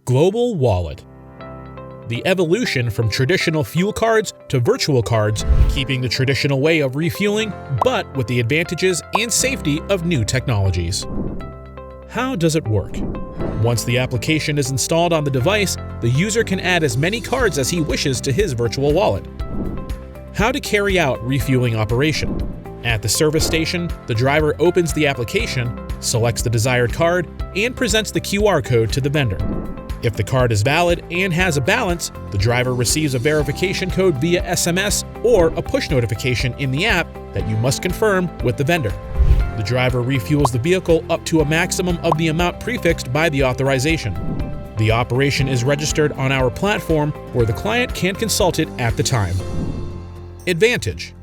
GlobalWallet. The evolution from traditional fuel cards to virtual cards, keeping the traditional way of refueling, but with the advantages and safety of new technologies. How does it work? Once the application is installed on the device, the user can add as many cards as he wishes to his virtual wallet. How to carry out refueling operation. At the service station, the driver opens the application, selects the desired card, and presents the QR code to the vendor. If the card is valid and has a balance, the driver receives a verification code via SMS or a push notification in the app that you must confirm with the vendor. The driver refuels the vehicle up to a maximum of the amount prefixed by the authorization. The operation is registered on our platform where the client can consult it at the time. Advantage: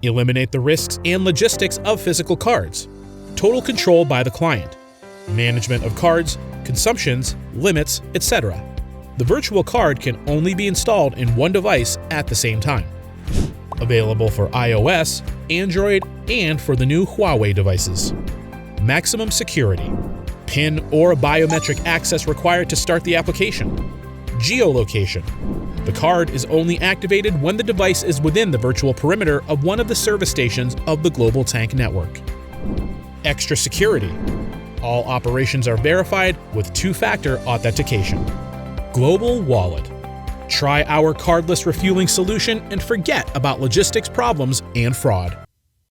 eliminate the risks and logistics of physical cards. Total control by the client. Management of cards, consumptions, limits, etc. The virtual card can only be installed in one device at the same time. Available for iOS, Android, and for the new Huawei devices. Maximum security. PIN or biometric access required to start the application. Geolocation. The card is only activated when the device is within the virtual perimeter of one of the service stations of the GlobalTank network. Extra security. All operations are verified with two-factor authentication. GlobalWallet. Try our cardless refueling solution and forget about logistics problems and fraud.